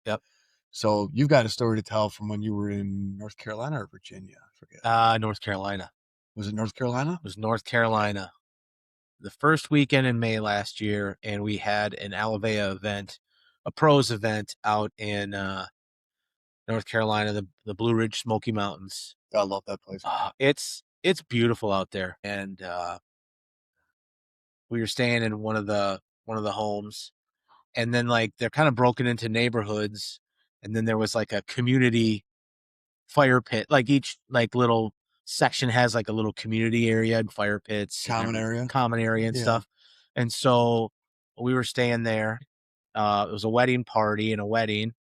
Yep. So you've got a story to tell from when you were in North Carolina or Virginia. I forget. North Carolina. Was it North Carolina? It was North Carolina. The first weekend in May last year, and we had an Alavea event, a pros event out in North Carolina, the Blue Ridge Smoky Mountains. I love that place. It's beautiful out there, and we were staying in one of the homes, and then like they're kind of broken into neighborhoods, and then there was like a community fire pit, like each like little section has like a little community area and fire pits, Common area and stuff. And so we were staying there. It was a wedding party and a wedding.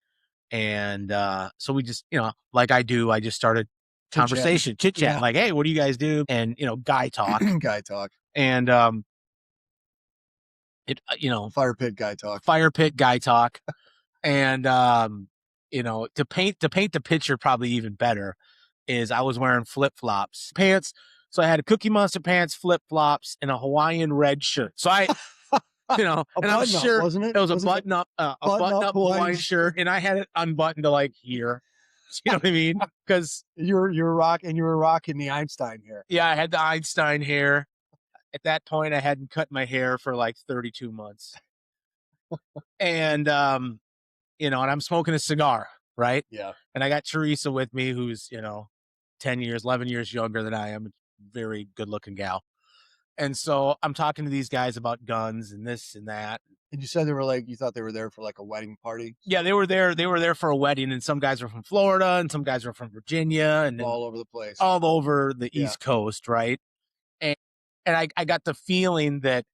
And so we just, like I do, I just started conversation, chit chat, like, hey, what do you guys do? And, guy talk. Guy talk. And fire pit guy talk. And to paint the picture probably even better is I was wearing flip-flops pants. So I had Cookie Monster pants, flip-flops, and a Hawaiian red shirt. So I, and I was sure wasn't it? It was a button-up Hawaiian shirt, and I had it unbuttoned to like here. You know what I mean? Because you were rocking the Einstein hair. Yeah, I had the Einstein hair. At that point, I hadn't cut my hair for like 32 months. And and I'm smoking a cigar, right? Yeah. And I got Teresa with me, who's 11 years younger than I am, a very good looking gal. And so I'm talking to these guys about guns and this and that. And you said you thought they were there for like a wedding party? Yeah, they were there. They were there for a wedding, and some guys were from Florida and some guys were from Virginia and all over the place. All over the East Coast, right? And I got the feeling that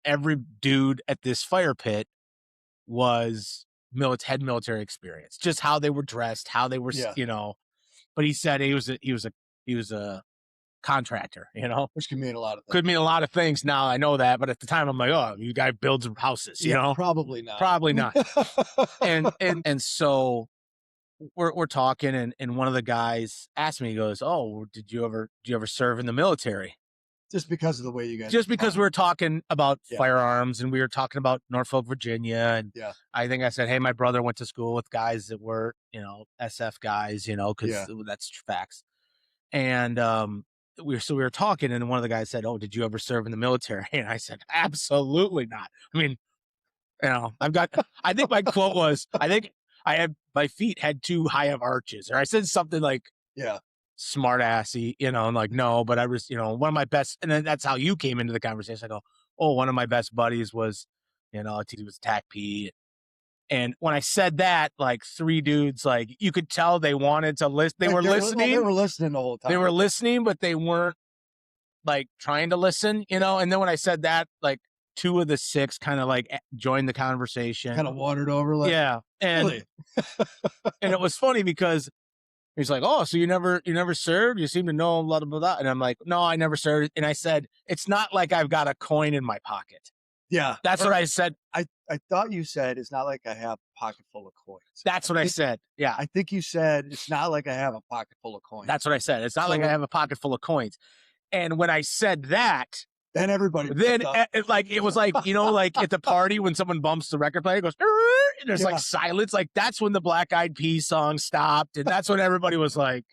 every dude at this fire pit had military experience, just how they were dressed, how they were, but he said he was a contractor, which can mean a lot of things. Could mean a lot of things. Now I know that, but at the time I'm like, oh, you guy builds houses, probably not. and so we're talking, and one of the guys asked me, he goes, oh, did you ever serve in the military? Just because of the way you guys. Just because we were talking about firearms, and we were talking about Norfolk, Virginia, and I think I said, hey, my brother went to school with guys that were, SF guys, because that's facts. And we were talking, and one of the guys said, oh, did you ever serve in the military? And I said, absolutely not. I mean, I think my quote was, I think my feet had too high of arches, or I said something like, smart assy, and like, no, but I was, one of my best, and then that's how you came into the conversation. I go, oh, one of my best buddies was, he was TACP. And when I said that, like three dudes, like you could tell they wanted to listen. They were listening. They were listening the whole time. They were listening, but they weren't like trying to listen, And then when I said that, like two of the six kind of like joined the conversation. Kind of wandered over. Like, yeah. And, really? And it was funny because he's like, oh, so you never served? You seem to know a lot about that. And I'm like, no, I never served. And I said, it's not like I've got a coin in my pocket. Yeah. That's what I said. I thought you said, it's not like I have a pocket full of coins. That's what I said. Yeah. I think you said, it's not like I have a pocket full of coins. That's what I said. It's not like I have a pocket full of coins. And when I said that, then everybody, it was like, like at the party when someone bumps the record player, it goes, and there's like silence. Like that's when the Black Eyed Peas song stopped. And that's when everybody was like,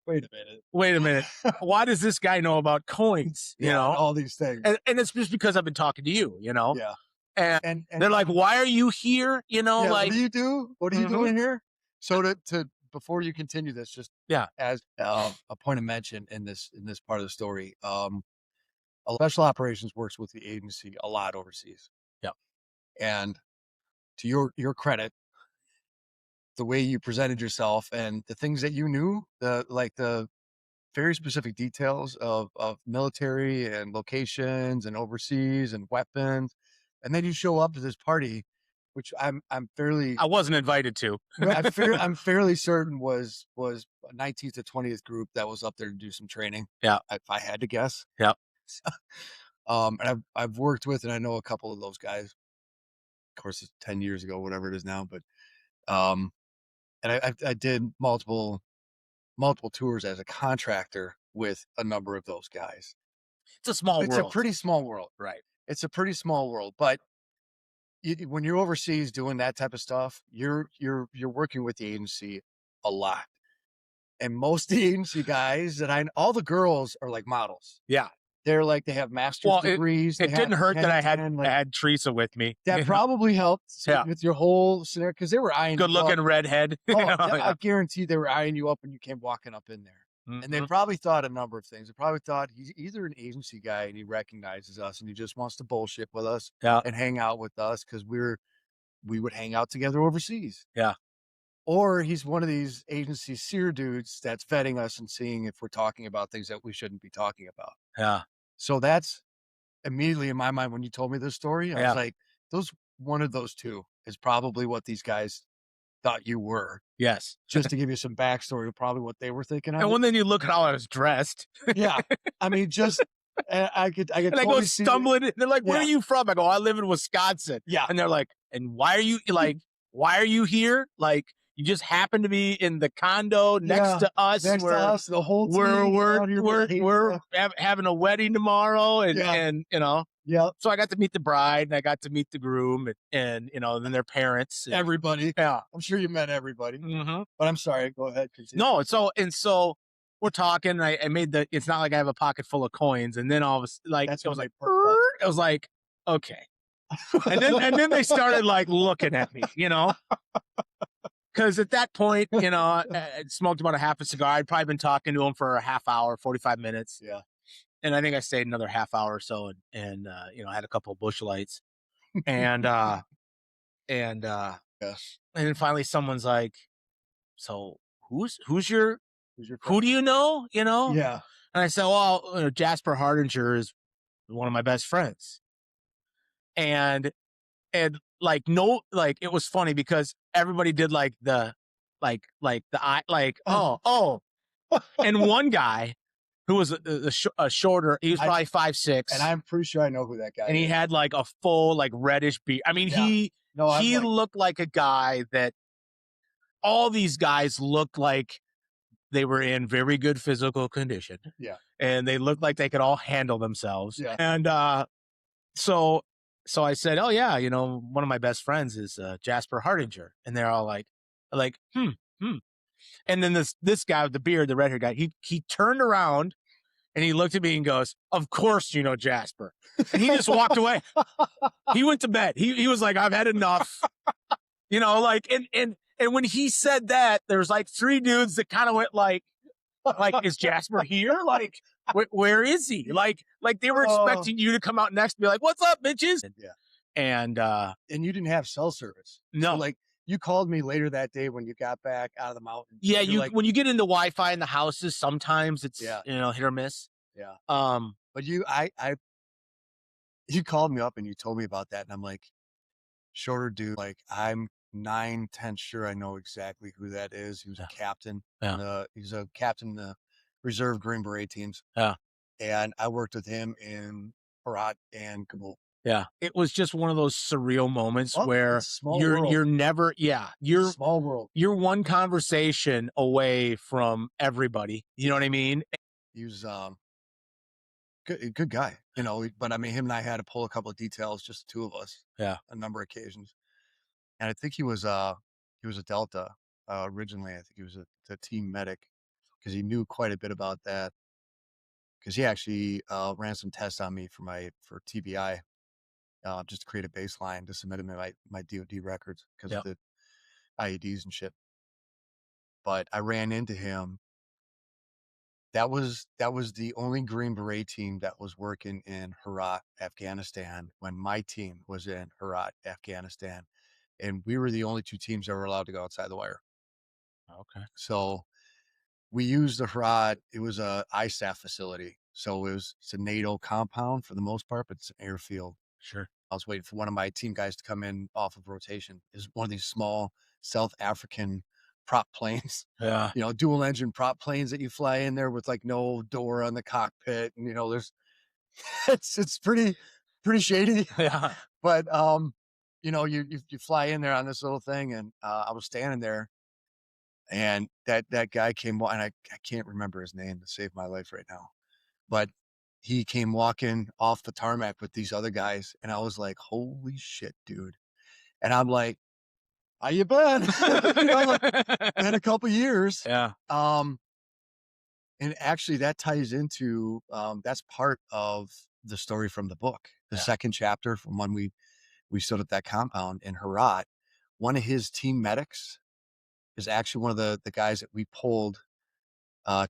wait a minute. Why does this guy know about coins? All these things. And it's just because I've been talking to you, Yeah. And they're like, why are you here? Like, what do you do? What are you doing here? So to before you continue this, just as a point of mention in this part of the story, Special Operations works with the agency a lot overseas. Yeah. And to your credit, the way you presented yourself and the things that you knew, the very specific details of military and locations and overseas and weapons. And then you show up to this party, which I wasn't invited to. I'm fairly certain was a 19th to 20th group that was up there to do some training. Yeah. If I had to guess. Yeah. And I've worked with, and I know a couple of those guys. Of course, it's 10 years ago, whatever it is now, but and I did multiple tours as a contractor with a number of those guys. It's a small world. It's a pretty small world, right? It's a pretty small world, but when you're overseas doing that type of stuff, you're working with the agency a lot. And most of the agency guys all the girls are like models. Yeah. They're like, they have master's Well, degrees. They it have didn't hurt 10 that and I 10, like, had Teresa with me. that probably helped Yeah. with your whole scenario because they were eyeing Good you up. looking redhead. Oh, Yeah. I guarantee they were eyeing you up when you came walking up in there. And they Mhm. probably thought a number of things. They probably thought he's either an agency guy and he recognizes us and he just wants to bullshit with us Yeah. and hang out with us because we would hang out together overseas. Yeah. Or he's one of these agency SERE dudes that's vetting us and seeing if we're talking about things that we shouldn't be talking about. Yeah. So that's immediately in my mind when you told me this story, I was Yeah. like, one of those two is probably what these guys thought you were. Yes. Just to give you some backstory of probably what they were thinking of And it. when then you look at how I was dressed. Yeah. I mean, just I could And I go totally see stumbling. They're like, "Where are Yeah. you from?" I go, "I live in Wisconsin." Yeah. And they're like, "And why are you like? Why are you here? Like, you just happen to be in the condo next to us. Next to us, the whole team out here We're having a wedding tomorrow, and Yeah. and you know." Yep. So I got to meet the bride and I got to meet the groom and you know, then their parents. And, Everybody. yeah. I'm sure you met everybody. Mhm. But I'm sorry, go ahead. Continue. No, so we're talking. I made the. It's not like I have a pocket full of coins, and then all of a like That's it when was like they perk up. it was like okay, and then they started like looking at me, you know, because at that point, you know, I smoked about a half a cigar. I'd probably been talking to him for a half hour, 45 minutes, Yeah. and I think I stayed another half hour or so, and you know, I had a couple of bush lights, and and Yes. and then finally someone's like, so who's your Who's your who friend? do you know? You know? Yeah. And I said, well, you know, Jasper Hardinger is one of my best friends. And like no, like it was funny because everybody did like the eye, like oh, and one guy who was a shorter, he was probably 5'6", And I'm pretty sure I know who that guy and he is. had like a full like reddish beard. I mean, Yeah. No, I'm he like, looked like a guy that all these guys looked like they were in very good physical condition. yeah. And they looked like they could all handle themselves. Yeah. And so I said, "Oh yeah, you know, one of my best friends is Jasper Hardinger." And they're all like hmm. And then this guy with the beard, the red hair guy, he turned around and he looked at me and goes, "Of course you know Jasper." And he just walked away. He went to bed. He was like, "I've had enough." You know, like and when he said that, there's like three dudes that kind of went like, is Jasper here? Like, where is he? Like they were expecting you to come out next and be like, "What's up, bitches?" Yeah. And you didn't have cell service. no, So, like, you called me later that day when you got back out of the mountains. yeah, You're like, when you get into Wi-Fi in the houses, sometimes it's Yeah. you know, hit or miss. yeah. Um, But you called me up and you told me about that, and I'm like, shorter dude, like, I'm 9/10 sure I know exactly who that is. He was a captain. Yeah. He's a captain in the reserve Green Beret teams. Yeah. And I worked with him in Herat and Kabul. Yeah, it was just one of those surreal moments where you're never, small world. you're one conversation away from everybody. You know what I mean? He was good guy, you know. But I mean, him and I had to pull a couple of details, just the two of us. Yeah. A number of occasions. And I think he was a Delta originally. I think he was a team medic because he knew quite a bit about that. Because he actually ran some tests on me for TBI, just to create a baseline to submit him in my DoD records because of the IEDs and shit. But I ran into him. That was the only Green Beret team that was working in Herat, Afghanistan, when my team was in Herat, Afghanistan. And we were the only two teams that were allowed to go outside the wire. Okay. So we used the Herat. It was a ISAF facility. So it's a NATO compound for the most part, but it's an airfield. Sure. I was waiting for one of my team guys to come in off of rotation. It's one of these small South African prop planes. Yeah. You know, dual engine prop planes that you fly in there with like no door on the cockpit. And, you know, there's it's pretty shady. Yeah. But you know, you fly in there on this little thing, and I was standing there, and that guy came, and I can't remember his name to save my life right now, but he came walking off the tarmac with these other guys, and I was like, holy shit, dude. And I'm like, "How you been?" You know, like, been a couple years. Yeah. And actually that ties into, that's part of the story from the book. The Yeah. second chapter from when we stood at that compound in Herat, one of his team medics is actually one of the guys that we pulled,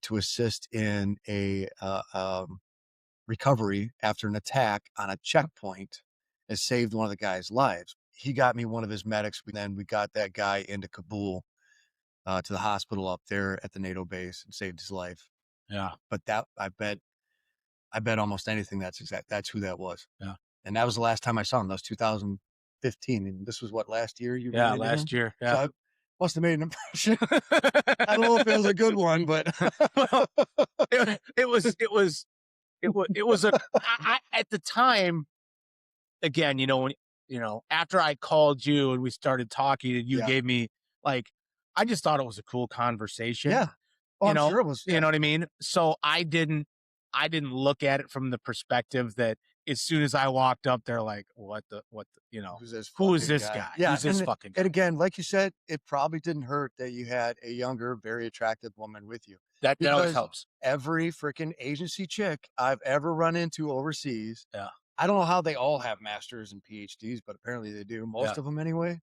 to assist in a, recovery after an attack on a checkpoint and saved one of the guy's lives. He got me one of his medics. Then we got that guy into Kabul, to the hospital up there at the NATO base and saved his life. Yeah. But that I bet almost anything that's who that was. Yeah. And that was the last time I saw him. That was 2015. And this was what, last year you ran Yeah. into him? Last year. So Yeah. I must have made an impression. I don't know if it was a good one, but Well, it was at the time, again, after I called you and we started talking and you yeah. gave me, like, I just thought it was a cool conversation, Yeah. Oh, I'm sure it was. you Yeah. know what I mean? So I didn't look at it from the perspective that as soon as I walked up there, like, Who's this who is fucking this guy? guy? Yeah. Who's this fucking guy? And again, like you said, it probably didn't hurt that you had a younger, very attractive woman with you, That always because helps. every freaking agency chick I've ever run into overseas, Yeah. I don't know how they all have masters and PhDs, but apparently they do. Yeah. Most of them anyway.